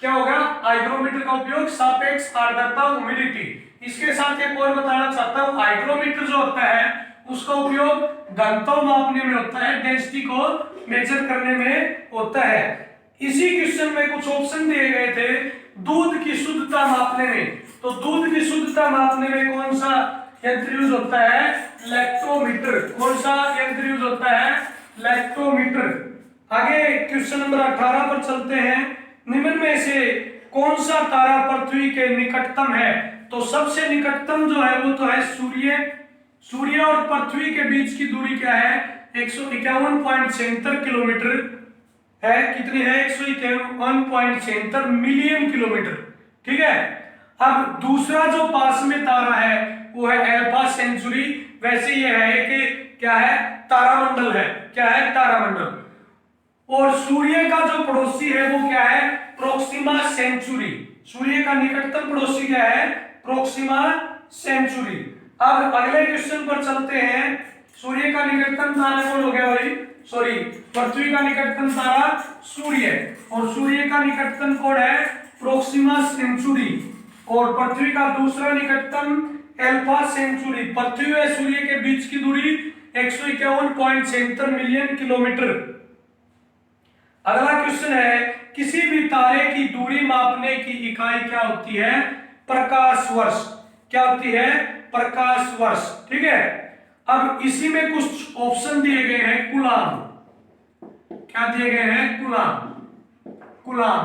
क्या होगा, हाइग्रोमीटर का उपयोग सापेक्ष आर्द्रता ह्यूमिडिटी। इसके साथ एक और बताना चाहता हूं, हाइग्रोमीटर जो होता है उसका उपयोग घनत्व मापने में होता है, डेंसिटी को मेजर करने में होता है। इसी क्वेश्चन में कुछ ऑप्शन दिए गए थे दूध की शुद्धता मापने में, तो दूध की शुद्धता मापने में कौन सा यंत्र यूज होता है, लैक्टोमीटर। कौन सा यंत्र यूज होता है, लैक्टोमीटर। आगे क्वेश्चन नंबर 18 पर चलते हैं, निम्न में से कौन सा तारा पृथ्वी के निकटतम है, तो सबसे निकटतम जो है वो तो है सूर्य। सूर्य और पृथ्वी के बीच की दूरी क्या है 151.76 किलोमीटर है, कितनी है 151.76 मिलियन किलोमीटर। ठीक है, अब दूसरा जो पास में तारा है वो है अल्फा सेंचुरी। वैसे ये है कि क्या है, तारामंडल है, क्या है तारामंडल। और सूर्य का जो पड़ोसी है वो क्या है, प्रोक्सिमा सेंचुरी। सूर्य का निकटतम पड़ोसी क्या है, प्रोक्सिमा सेंचुरी। अब अगले क्वेश्चन पर चलते हैं, सूर्य का निकटतम तारा कौन हो गया भाई, सॉरी पृथ्वी का निकटतम तारा सूर्य, और सूर्य का निकटतम कौन है, प्रोक्सिमा सेंचुरी, और पृथ्वी का दूसरा निकटतम अल्फा सेंचुरी। पृथ्वी और सूर्य के बीच की दूरी 151.76 मिलियन किलोमीटर। अगला क्वेश्चन है, किसी भी तारे की दूरी मापने की इकाई क्या होती है, प्रकाश वर्ष। क्या होती है, प्रकाश वर्ष। ठीक है, अब इसी में कुछ ऑप्शन दिए गए हैं, कूलाम। क्या दिए गए हैं, कूलाम। कूलाम,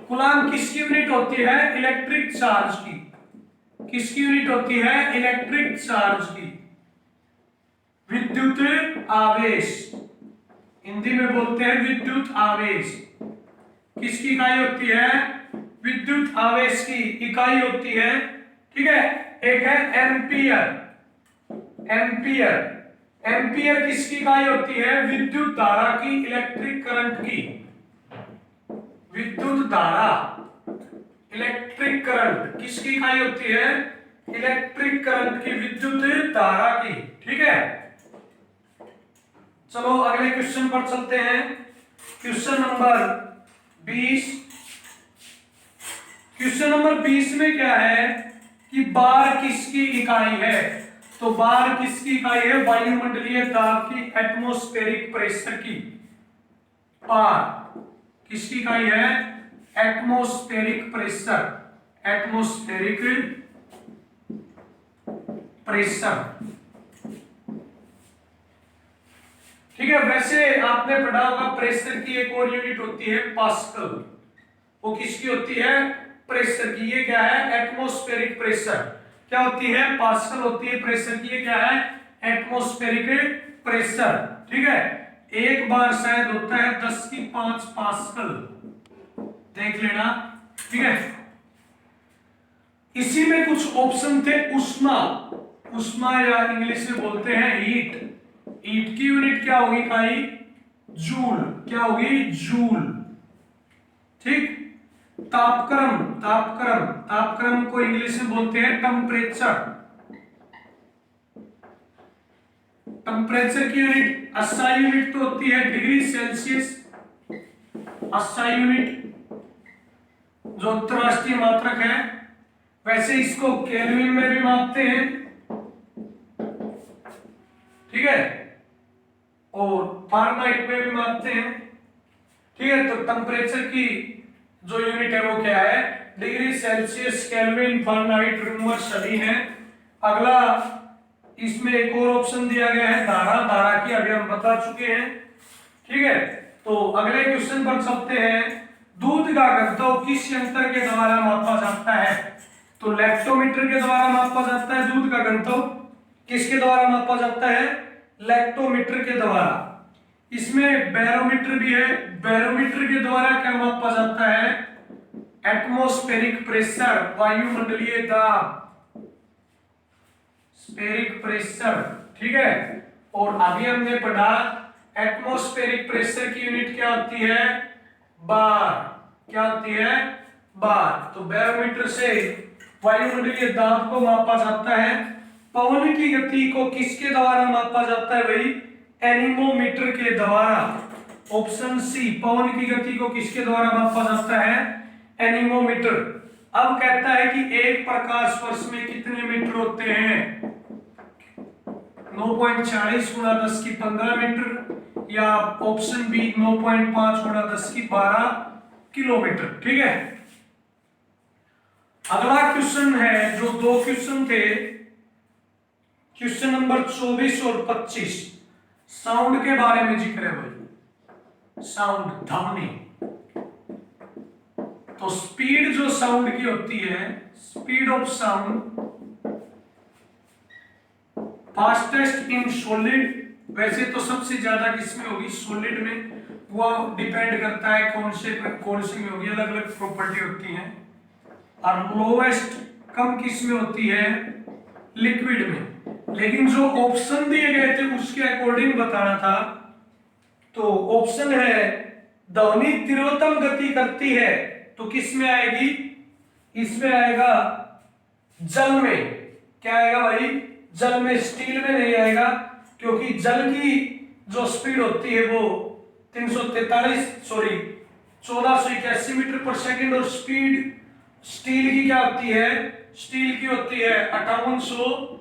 कूलाम किसकी यूनिट होती है, इलेक्ट्रिक चार्ज की। किसकी यूनिट होती है, इलेक्ट्रिक चार्ज की, विद्युत आवेश, हिंदी में बोलते हैं विद्युत आवेश। किसकी इकाई होती है, विद्युत आवेश की इकाई होती है। ठीक है, एक है एम्पियर। एम्पियर, एम्पियर किसकी इकाई होती है, विद्युत धारा की, इलेक्ट्रिक करंट की। विद्युत धारा, इलेक्ट्रिक करंट किसकी इकाई होती है, इलेक्ट्रिक करंट की, विद्युत धारा की। ठीक है, चलो अगले क्वेश्चन पर चलते हैं, क्वेश्चन नंबर 20। क्वेश्चन नंबर 20 में क्या है कि बार किसकी इकाई है, तो बार किसकी इकाई है, वायुमंडलीय दाब की, एटमॉस्फेरिक प्रेशर की। बार किसकी इकाई है, एटमॉस्फेरिक प्रेशर, एटमॉस्फेरिक प्रेशर। ठीक है, वैसे आपने पढ़ा होगा प्रेशर की एक और यूनिट होती है पास्कल। वो किसकी होती है, प्रेशर की। ये क्या है, एटमॉस्फेरिक प्रेशर। क्या होती है, पास्कल होती है प्रेशर की। ये क्या है, एटमॉस्फेरिक प्रेशर। ठीक है, एक बार शायद होता है 10⁵ पास्कल, देख लेना। ठीक है, इसी में कुछ ऑप्शन थे, उष्मा। उष्मा या इंग्लिश में बोलते हैं हीट। हीट की यूनिट क्या होगी भाई? जूल। क्या होगी? जूल। ठीक। तापक्रम, तापक्रम, तापक्रम को इंग्लिश में बोलते हैं टेम्परेचर। टेम्परेचर की यूनिट, एसआई यूनिट तो होती है डिग्री सेल्सियस। एसआई यूनिट जो अंतरराष्ट्रीय मात्रक है, वैसे इसको केल्विन में भी मापते हैं, ठीक है, और फारेनहाइट में भी मापते हैं, ठीक है। तो टेम्परेचर की जो यूनिट है वो क्या है? Degree Celsius, kelvin, Fahrenheit, rumour सभी हैं। अगला इसमें एक और ऑप्शन दिया गया है धारा। धारा की अभी हम बता चुके हैं, ठीक है। तो अगले क्वेश्चन पर चलते हैं। दूध का घनत्व किस यंत्र के द्वारा मापा जाता है? तो लैक्टोमीटर के द्वारा मापा जाता है। दूध का घनत्व किसके द्वारा मापा जाता है? लैक्टोमीटर के द्वारा। इसमें बैरोमीटर भी है। बैरोमीटर के द्वारा क्या मापा जाता है? एटमॉस्फेरिक प्रेशर, वायुमंडलीय दाब, स्फेरिक प्रेशर, ठीक है। और अभी हमने पढ़ा एटमॉस्फेरिक प्रेशर की यूनिट क्या होती है? बार। क्या होती है? बार। तो बैरोमीटर से वायुमंडलीय दाब को मापा जाता है। पवन की गति को किसके द्वारा मापा जाता है भाई? एनीमोमीटर के द्वारा। ऑप्शन सी, पवन की गति को किसके द्वारा मापा जाता है? एनीमोमीटर। अब कहता है कि एक प्रकाश वर्ष में कितने मीटर होते हैं? 9.40 गुणा 10 की 15 मीटर, या ऑप्शन बी 9.5 गुणा 10 की 12 किलोमीटर, ठीक है। अगला क्वेश्चन है, जो दो क्वेश्चन थे, क्वेश्चन नंबर 24 और 25, साउंड के बारे में जिक्र है भाई। साउंड, ध्वनि। तो स्पीड जो साउंड की होती है, speed of sound, fastest in solid, वैसे तो सबसे ज्यादा किसमें होगी? सॉलिड में। वो डिपेंड करता है कौन से में होगी, अलग अलग प्रॉपर्टी होती है। और लोवेस्ट कम किसमें होती है? लिक्विड में। लेकिन जो ऑप्शन दिए गए थे उसके अकॉर्डिंग बताना था। तो ऑप्शन है ध्वनि तीव्रतम गति करती है, तो किस में आएगी? इसमें आएगा जल में। क्या आएगा भाई? जल में। स्टील में नहीं आएगा, क्योंकि जल की जो स्पीड होती है वो 1481 मीटर पर सेकंड, और स्पीड स्टील की क्या होती है? स्टील की होती है 5800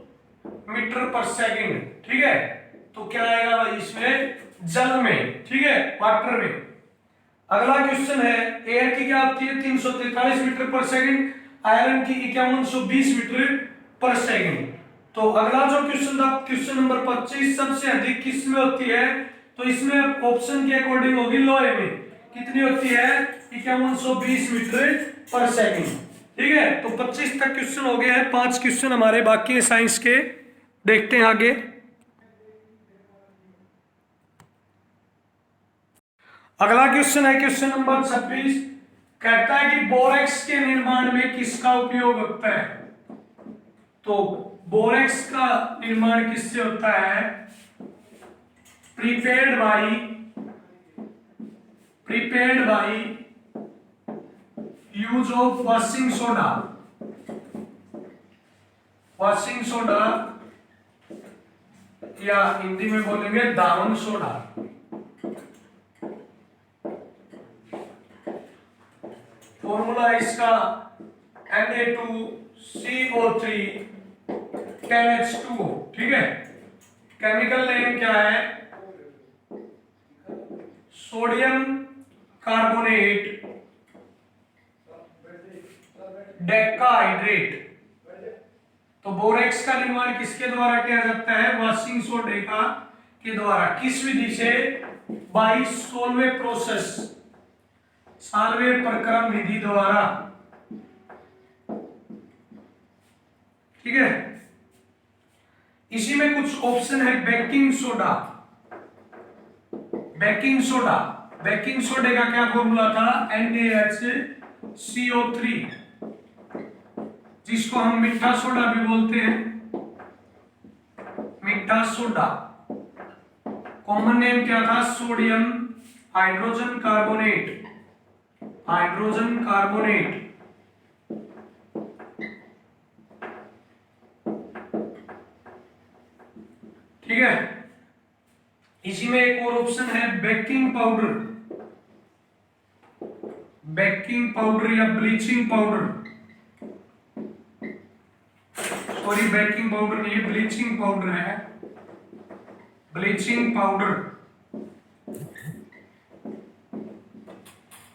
मीटर पर सेकंड, ठीक है। तो क्या आएगा भाई इसमें? जल में, ठीक है, वाटर में। अगला क्वेश्चन है, एयर की क्या होती है? 343 मीटर पर सेकंड, आयरन की 5120 मीटर पर सेकंड। तो अगला जो क्वेश्चन था, क्वेश्चन नंबर 25, सबसे अधिक किस में होती है? तो इसमें ऑप्शन के अकॉर्डिंग होगी लोहे में। कितनी होती है? 5120 मीटर पर सेकंड, ठीक है। तो 25 तक क्वेश्चन हो गए हैं। 5 क्वेश्चन हमारे बाकी हैं साइंस के, देखते हैं आगे। अगला क्वेश्चन है क्वेश्चन नंबर 26, कहता है कि बोरेक्स के निर्माण में किसका उपयोग होता है? तो बोरेक्स का निर्माण किससे होता है? Prepared by use of washing soda, या हिंदी में बोलेंगे दावन सोडा। फॉर्मूला इसका Na2CO3 10H2O, ठीक है। केमिकल नेम क्या है? Sodium carbonate decahydrate. तो बोरेक्स का निर्माण किसके द्वारा किया जाता है? वॉशिंग सोडा के द्वारा। किस विधि से? बाई सोलवे प्रोसेस, सालवे प्रक्रम विधि द्वारा, ठीक है। इसी में कुछ ऑप्शन है। बेकिंग सोडा, बेकिंग सोडे का क्या फॉर्मूला था? NaHCO3, जिसको हम मीठा सोडा भी बोलते हैं, मीठा सोडा, कॉमन नेम क्या था, sodium hydrogen carbonate, hydrogen carbonate. ठीक है, इसी में एक और ऑप्शन है बेकिंग पाउडर, बेकिंग पाउडर या bleaching powder, sorry baking powder नहीं, ब्लीचिंग पाउडर है, ब्लीचिंग पाउडर।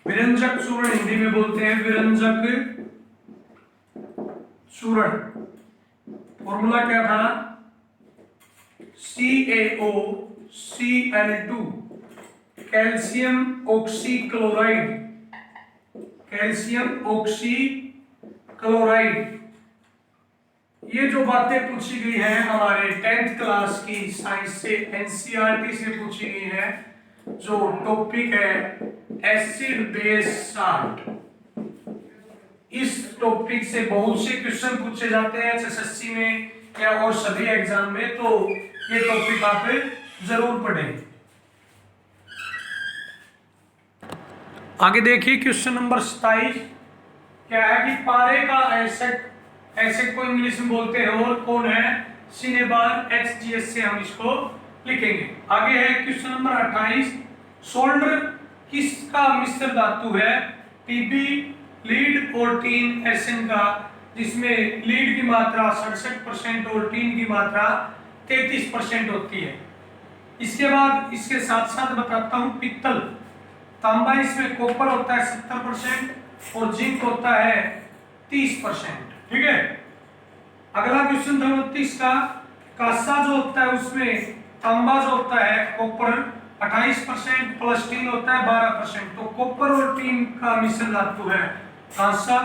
विरंजक चूर्ण हिंदी में बोलते हैं विरंजक चूर्ण। फॉर्मूला क्या था, CaOCl2, calcium oxychloride, calcium oxychloride. ये जो बातें पूछी गई है हमारे 10th क्लास की साइंस से, एनसीईआरटी से पूछी गई है। जो टॉपिक है एसिड बेस साल्ट, इस टॉपिक से बहुत से क्वेश्चन पूछे जाते हैं एसएससी में या और सभी एग्जाम में, तो ये टॉपिक आप जरूर पढ़ें। आगे देखिए क्वेश्चन नंबर 27 क्या है कि पारे का एसिड, एसिड को इंग्लिश में बोलते हैं और कौन है, सिनेबार, HGS से हम इसको लिखेंगे। आगे है क्वेश्चन नंबर 28, सोल्डर किसका मिश्र धातु है, Pb लीड और टीन एसएन का, जिसमें लीड की मात्रा 67% और टीन की मात्रा 33% होती है। इसके बाद इसके साथ साथ बताता हूं पित्तल, तांबा इसमें कॉपर होता है 70% और जिंक होता है 30%। ठीक है, अगला क्वेश्चन 29 का, कांसा जो होता है उसमें तांबा जो होता है कॉपर 28% प्लस टीन होता है 12%, तो कॉपर और टीन का मिश्र धातु है कांसा।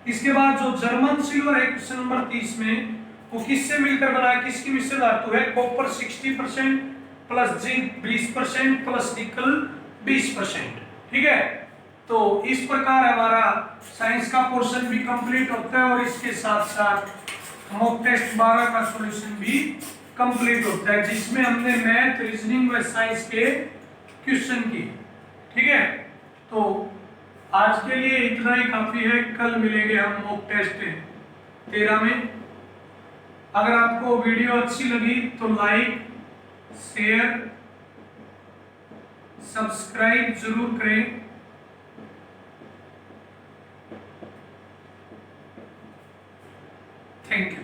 इसके बाद जो जर्मन सिल्वर है क्वेश्चन नंबर 30 में, वो किससे मिलकर बना है, किसकी मिश्र धातु है, कॉपर 60% प्लस जिंक 20% प्लस निकल 20%। ठीक है, तो इस प्रकार हमारा साइंस का पोर्शन भी कंप्लीट होता है और इसके साथ साथ मॉक टेस्ट 12 का सॉल्यूशन भी कंप्लीट होता है, जिसमें हमने मैथ, रीजनिंग व साइंस के क्वेश्चन किए। ठीक है, तो आज के लिए इतना ही काफी है, कल मिलेंगे हम मॉक टेस्ट 13 में। अगर आपको वीडियो अच्छी लगी तो लाइक, शेयर, सब्सक्राइब जरूर करें। Thank you.